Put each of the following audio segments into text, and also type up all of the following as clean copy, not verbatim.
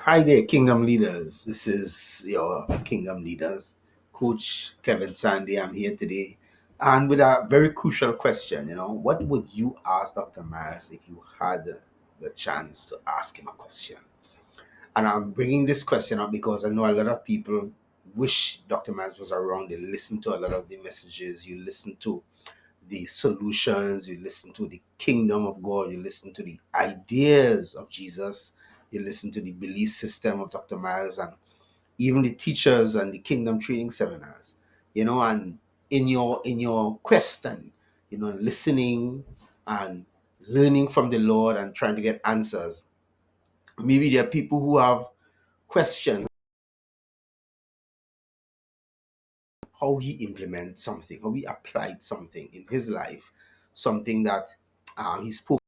Hi there, Kingdom Leaders. This is your Kingdom Leaders, Coach Kevin Sandy. I'm here today and with a very crucial question. What would you ask Dr. Myles if you had the chance to ask him a question? And I'm bringing this question up because I know a lot of people wish Dr. Myles was around. They listen to a lot of the messages, you listen to the solutions, you listen to the kingdom of God, you listen to the ideas of Jesus, you listen to the belief system of Dr. Myles, and even the teachers and the kingdom training seminars. And in your quest and listening and learning from the Lord and trying to get answers, maybe there are people who have questions how he implements something, how he applied something in his life, something that he spoke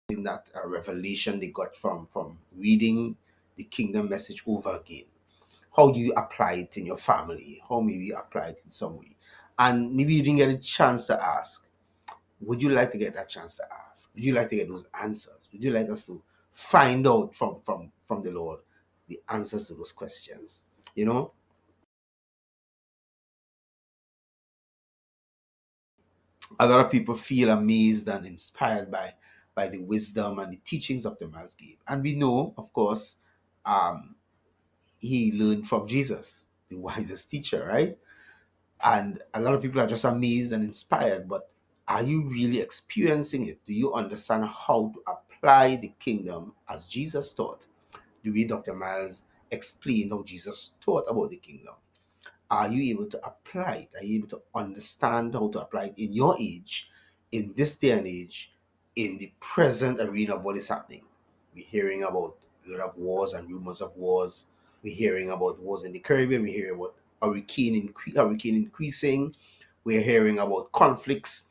in that revelation they got from reading the kingdom message over again. How do you apply it in your family? How maybe you apply it in some way? And maybe you didn't get a chance to ask. Would you like to get that chance to ask? Would you like to get those answers? Would you like us to find out from the Lord the answers to those questions? You know, a lot of people feel amazed and inspired by the wisdom and the teachings of the Master gave. And we know, of course, um, he learned from Jesus, the wisest teacher, right? And a lot of people are just amazed and inspired, but are you really experiencing it? Do you understand how to apply the kingdom as Jesus taught? The way Dr. Miles explained how Jesus taught about the kingdom. Are you able to apply it? Are you able to understand how to apply it in your age, in this day and age, in the present arena of what is happening? We're hearing about a lot of wars and rumors of wars. We're hearing about wars in the Caribbean. We're hearing about hurricane increasing. We're hearing about conflicts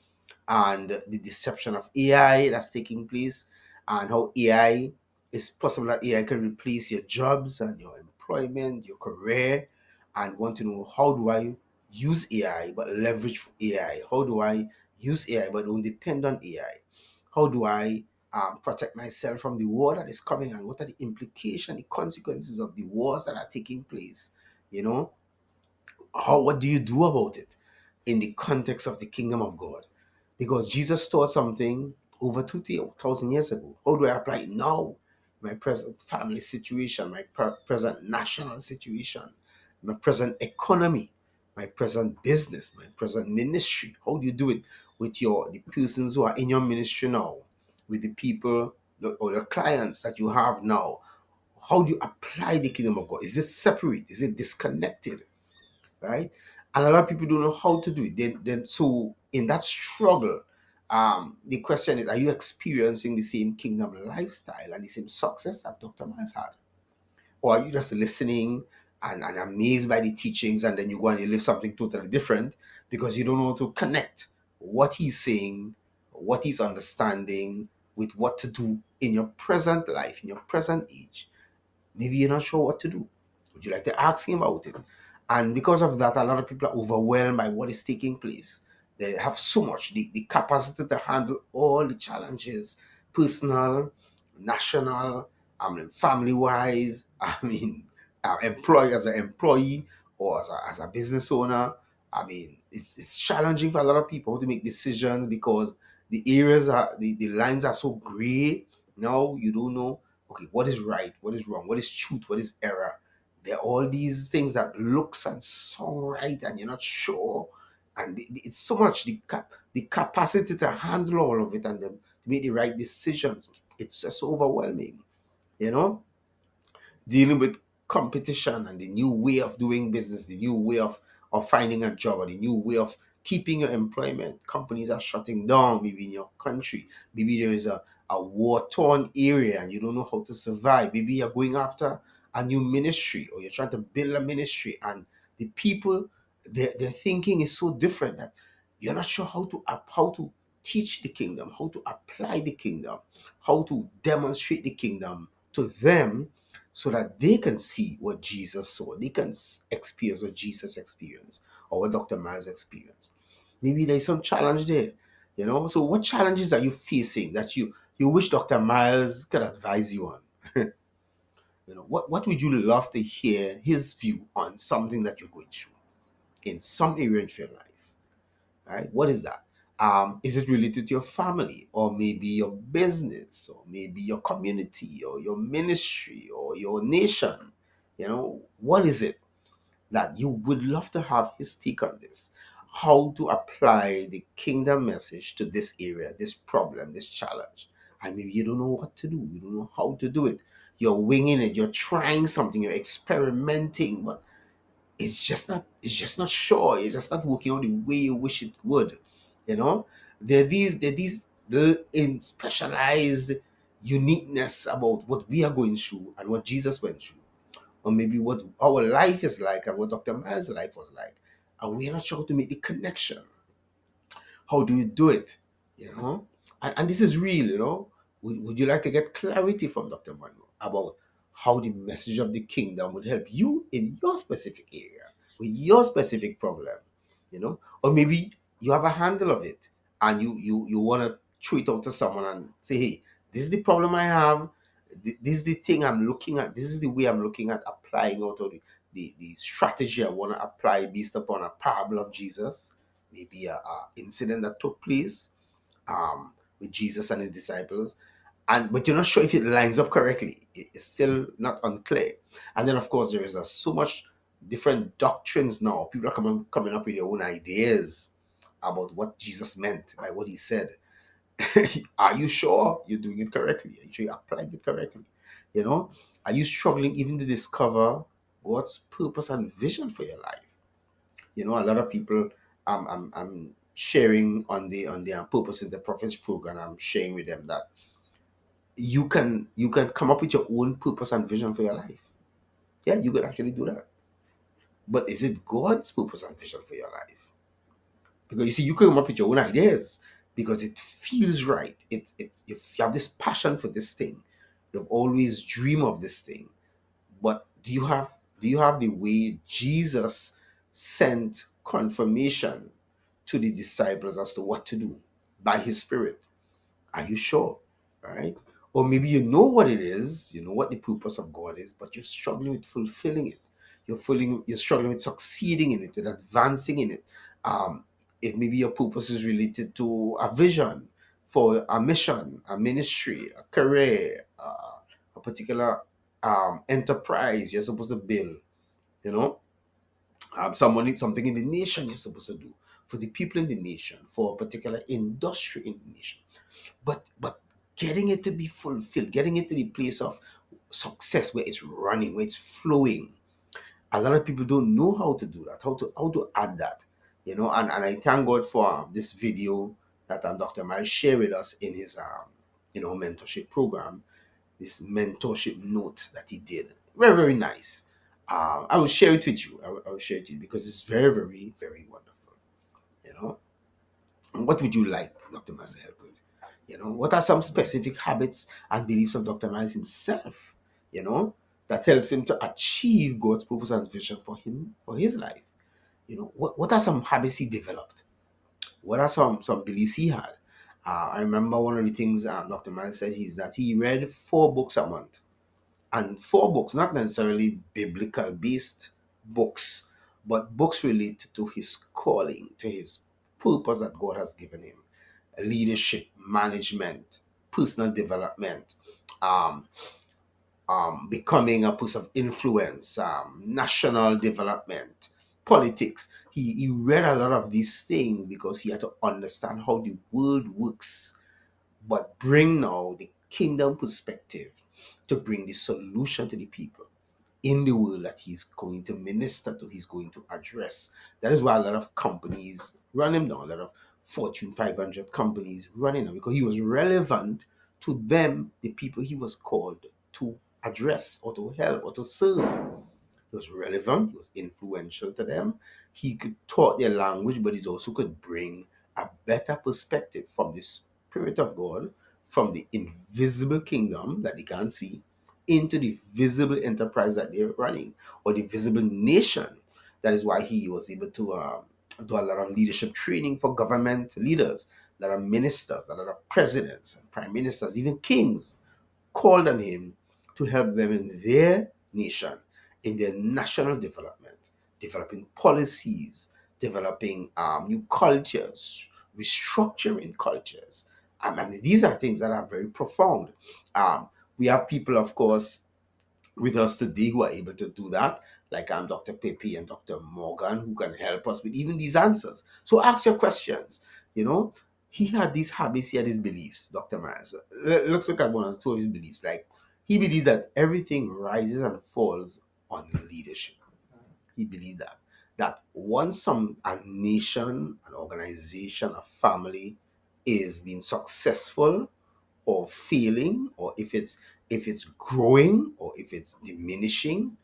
and the deception of AI that's taking place, and how AI is possible that AI can replace your jobs and your employment, your career, and want to know how do I use AI but leverage AI? How do I use AI but don't depend on AI? How do I protect myself from the war that is coming, and what are the implications, the consequences of the wars that are taking place? You know, what do you do about it in the context of the kingdom of God? Because Jesus taught something over 2,000 years ago. How do I apply it now? My present family situation, my present national situation, my present economy, my present business, my present ministry. How do you do it with the persons who are in your ministry now, with the people or the clients that you have now? How do you apply the kingdom of God? Is it separate? Is it disconnected? Right? And a lot of people don't know how to do it. Then so in that struggle, the question is, are you experiencing the same kingdom lifestyle and the same success that Dr. Miles had? Or are you just listening and amazed by the teachings, and then you go and you live something totally different because you don't know how to connect what he's saying, what he's understanding with what to do in your present life, in your present age? Maybe you're not sure what to do. Would you like to ask him about it? And because of that, a lot of people are overwhelmed by what is taking place. They have so much, the capacity to handle all the challenges, personal, national, family wise, employee as an employee or as a business owner. It's challenging for a lot of people to make decisions because the lines are so gray. Now you don't know, okay, what is right, what is wrong, what is truth, what is error. There are all these things that looks and sound right and you're not sure, and it's so much the capacity to handle all of it and then to make the right decisions. It's just overwhelming, you know dealing with competition and the new way of doing business, the new way of finding a job, or the new way of keeping your employment. Companies are shutting down, maybe in your country. Maybe there is a war-torn area and you don't know how to survive. Maybe you're going after a new ministry, or you're trying to build a ministry, and the people, their thinking is so different that you're not sure how to teach the kingdom, how to apply the kingdom, how to demonstrate the kingdom to them so that they can see what Jesus saw. They can experience what Jesus experienced or what Dr. Miles experienced. Maybe there's some challenge there. So what challenges are you facing that you wish Dr. Miles could advise you on? What would you love to hear his view on something that you're going through in some area of your life? Right? What is that? Is it related to your family, or maybe your business, or maybe your community, or your ministry, or your nation? What is it that you would love to have his take on this? How to apply the kingdom message to this area, this problem, this challenge. And maybe you don't know what to do, you don't know how to do it. You're winging it, you're trying something, you're experimenting, but it's just not sure. It's just not working out the way you wish it would. You know, there are these the in specialized uniqueness about what we are going through and what Jesus went through, or maybe what our life is like and what Dr. Miles' life was like, and we're not sure how to make the connection. How do you do it? And this is real. Would you like to get clarity from Dr. Munroe about how the message of the kingdom would help you in your specific area with your specific problem? Or maybe you have a handle of it, and you want to throw it out to someone and say, hey, this is the problem I have. This is the thing I'm looking at. This is the way I'm looking at applying out of the strategy I want to apply based upon a parable of Jesus, maybe a incident that took place with Jesus and his disciples, and but you're not sure if it lines up correctly. It's still not unclear. And then, of course, there is so much different doctrines now. People are coming up with their own ideas about what Jesus meant by what he said. Are you sure you're doing it correctly? Are you sure you're applying it correctly? You know, are you struggling even to discover God's purpose and vision for your life? A lot of people, I'm sharing on the Purpose in the Prophets program. I'm sharing with them that you can come up with your own purpose and vision for your life. Yeah, you could actually do that. But is it God's purpose and vision for your life? Because you see, you can come up with your own ideas because it feels right. If you have this passion for this thing, you've always dreamed of this thing. But do you have the way Jesus sent confirmation to the disciples as to what to do by his spirit? Are you sure? Right? Or maybe you know what it is, you know what the purpose of God is, but you're struggling with fulfilling it. You're struggling with succeeding in it, with advancing in it. It maybe your purpose is related to a vision for a mission, a ministry, a career, a particular enterprise you're supposed to build. You know, someone needs something in the nation you're supposed to do for the people in the nation, for a particular industry in the nation. But getting it to be fulfilled, getting it to the place of success where it's running, where it's flowing. A lot of people don't know how to do that, how to add that. And I thank God for this video that Dr. Miles shared with us in his mentorship program, this mentorship note that he did. Very, very nice. I will share it with you. I will share it with you because it's very, very, very wonderful. You know, and what would you like Dr. Miles to help with? What are some specific habits and beliefs of Dr. Miles himself, you know, that helps him to achieve God's purpose and vision for him, for his life? What are some habits he developed? What are some beliefs he had? I remember one of the things Dr. Miles said is that he read 4 books a month, and 4 books, not necessarily biblical based books, but books related to his calling, to his purpose that God has given him: leadership, management, personal development, um, becoming a person of influence, national development, politics. He read a lot of these things because he had to understand how the world works, but bring now the kingdom perspective to bring the solution to the people in the world that he's going to minister to, he's going to address. That is why a lot of companies run him down, a lot of Fortune 500 companies running him, because he was relevant to them, the people he was called to address or to help or to serve. He was relevant, he was influential to them. He could talk their language, but he also could bring a better perspective from the Spirit of God, from the invisible kingdom that they can't see, into the visible enterprise that they're running, or the visible nation. That is why he was able to do a lot of leadership training for government leaders, that are ministers, that are presidents and prime ministers, even kings called on him to help them in their nation, in their national development, developing policies, developing new cultures, restructuring cultures. I mean, these are things that are very profound. We have people, of course, with us today who are able to do that, like Dr. Pepe and Dr. Morgan, who can help us with even these answers. So ask your questions. You know, he had these habits, he had his beliefs, Dr. Myers. Let's look at one or two of his beliefs. Like, he believes that everything rises and falls on leadership. He believed that once a nation, an organization, a family is being successful or failing, or if it's growing or if it's diminishing,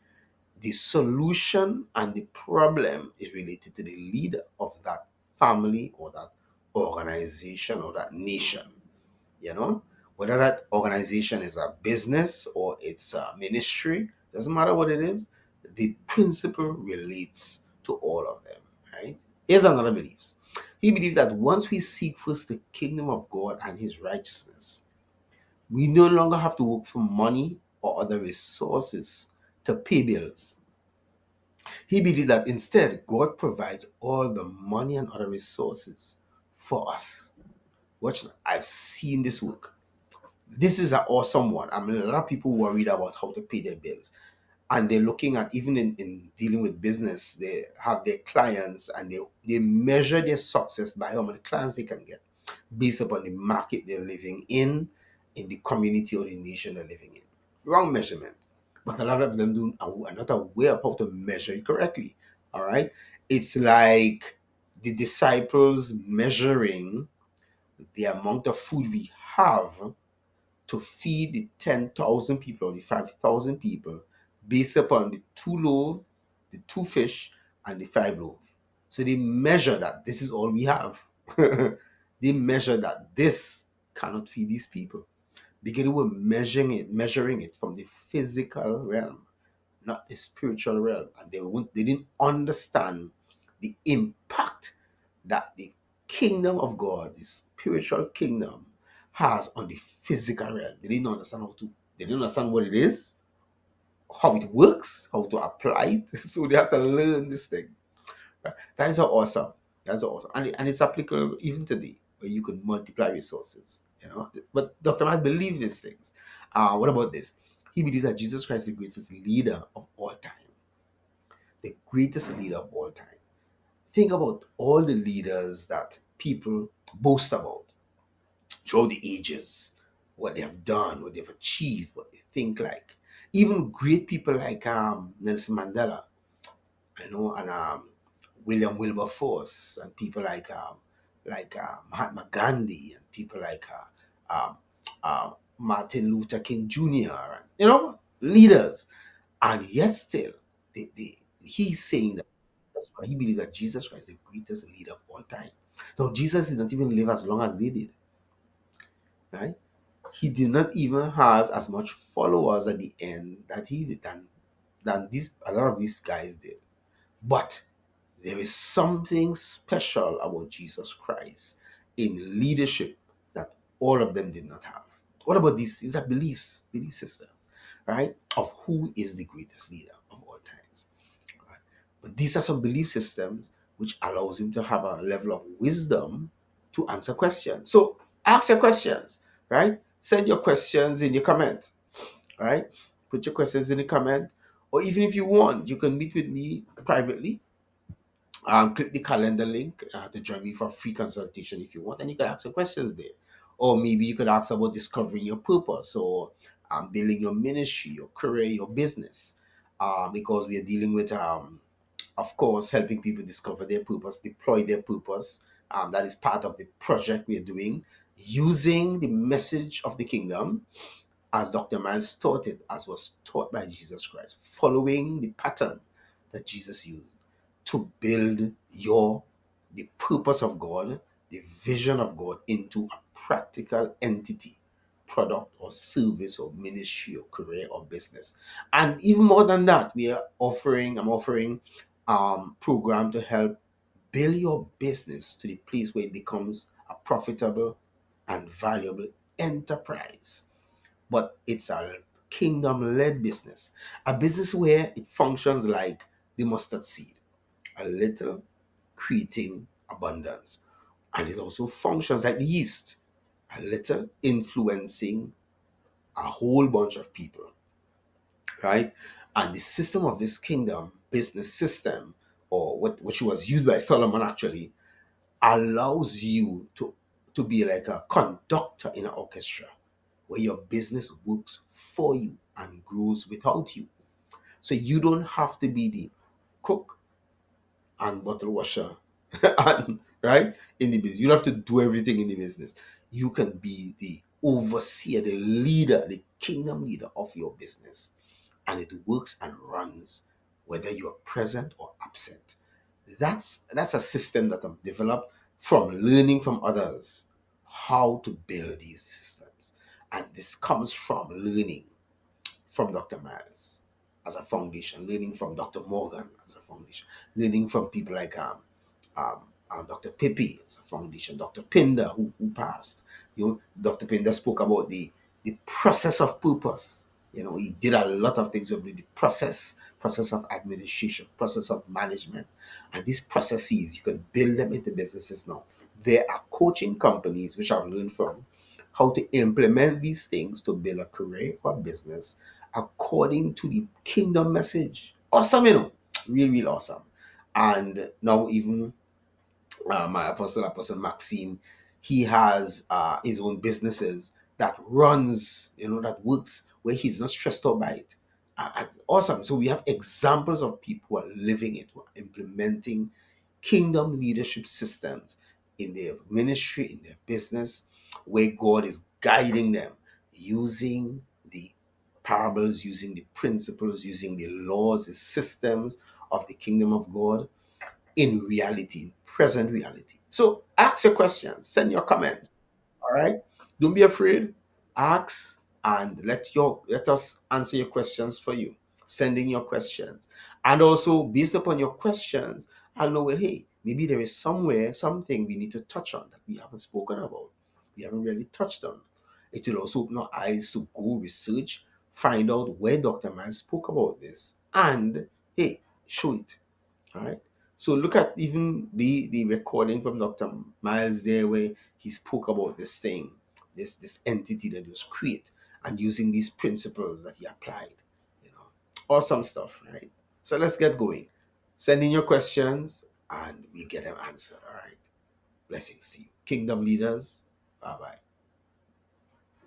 the solution and the problem is related to the leader of that family or that organization or that nation. You know, whether that organization is a business or it's a ministry, doesn't matter what it is, the principle relates to all of them, right? Here's another belief. He believes that once we seek first the kingdom of God and his righteousness, we no longer have to work for money or other resources to pay bills. He believed that instead, God provides all the money and other resources for us. Watch now. I've seen this work. This is an awesome one. I mean, a lot of people worried about how to pay their bills. And they're looking at, even in dealing with business, they have their clients and they measure their success by how many clients they can get based upon the market they're living in the community or the nation they're living in. Wrong measurement. But a lot of them are not aware of how to measure it correctly. All right. It's like the disciples measuring the amount of food we have to feed the 10,000 people or the 5,000 people based upon the two loaves, the two fish, and the five loaves. So they measure that this is all we have. They measure that this cannot feed these people because they were measuring it from the physical realm, not the spiritual realm, and they didn't understand the impact that the kingdom of God, the spiritual kingdom, has on the physical realm. They didn't understand what it is, how it works, how to apply it. So they have to learn this thing. Right? That is so awesome. That's so awesome. And it's applicable even today, where you can multiply resources. But Dr. Matt believed these things. What about this? He believed that Jesus Christ is the greatest leader of all time. The greatest leader of all time. Think about all the leaders that people boast about throughout the ages, what they have done, what they've achieved, what they think like. Even great people like Nelson Mandela, and William Wilberforce, and people like Mahatma Gandhi, and people like Martin Luther King Jr. Leaders, and yet still, he's saying that that's why he believes that Jesus Christ is the greatest leader of all time. Now, Jesus did not even live as long as they did, right? He did not even has as much followers at the end that he did than these a lot of these guys did. But there is something special about Jesus Christ in leadership that all of them did not have. What about these? These are belief systems, right? Of who is the greatest leader of all times. Right? But these are some belief systems which allows him to have a level of wisdom to answer questions. So ask your questions, right? Send your questions in your comment, right? Put your questions in the comment. Or even if you want, you can meet with me privately. Click the calendar link to join me for a free consultation if you want, and you can ask your questions there. Or maybe you could ask about discovering your purpose, or building your ministry, your career, your business. Because we are dealing with, of course, helping people discover their purpose, deploy their purpose. That is part of the project we are doing, using the message of the kingdom as Dr. Miles taught it, as was taught by Jesus Christ, following the pattern that Jesus used to build the purpose of God, the vision of God into a practical entity, product or service or ministry or career or business. And even more than that, I'm offering program to help build your business to the place where it becomes a profitable and valuable enterprise. But it's a kingdom led business, a business where it functions like the mustard seed, a little creating abundance. And it also functions like the yeast, a little influencing a whole bunch of people, right? And the system of this kingdom business system, or what which was used by Solomon actually, allows you to be like a conductor in an orchestra where your business works for you and grows without you. So you don't have to be the cook and bottle washer and right in the business. You don't have to do everything in the business. You can be the overseer, the leader, the kingdom leader of your business, and it works and runs whether you're present or absent. That's a system that I've developed from learning from others how to build these systems. And this comes from learning from Dr. Myles as a foundation, learning from Dr. Morgan as a foundation, learning from people like Dr. Pepe as a foundation, Dr. Pinder, who passed. Dr. Pinder spoke about the process of purpose. He did a lot of things with the process of administration, process of management. And these processes, you can build them into businesses now. There are coaching companies which I've learned from how to implement these things to build a career or business according to the kingdom message. Awesome, real, real awesome. And now even my apostle Maxime, he has his own businesses that runs, that works where he's not stressed out by it. Awesome. So we have examples of people who are living it, who are implementing kingdom leadership systems in their ministry, in their business, where God is guiding them using the parables, using the principles, using the laws, the systems of the kingdom of God in reality, in present reality. So ask your questions, send your comments. All right. Don't be afraid. Ask and let us answer your questions for you. Sending your questions. And also based upon your questions, I'll know, well, hey, maybe there is somewhere something we need to touch on that we haven't spoken about. We haven't really touched on. It will also open our eyes to go research, find out where Dr. Miles spoke about this, and hey, show it. All right. So look at even the recording from Dr. Miles there where he spoke about this thing, this entity that was created and using these principles that he applied. You know, awesome stuff, right? So let's get going. Send in your questions and we get them answered. All right. Blessings to you. Kingdom leaders. Bye bye.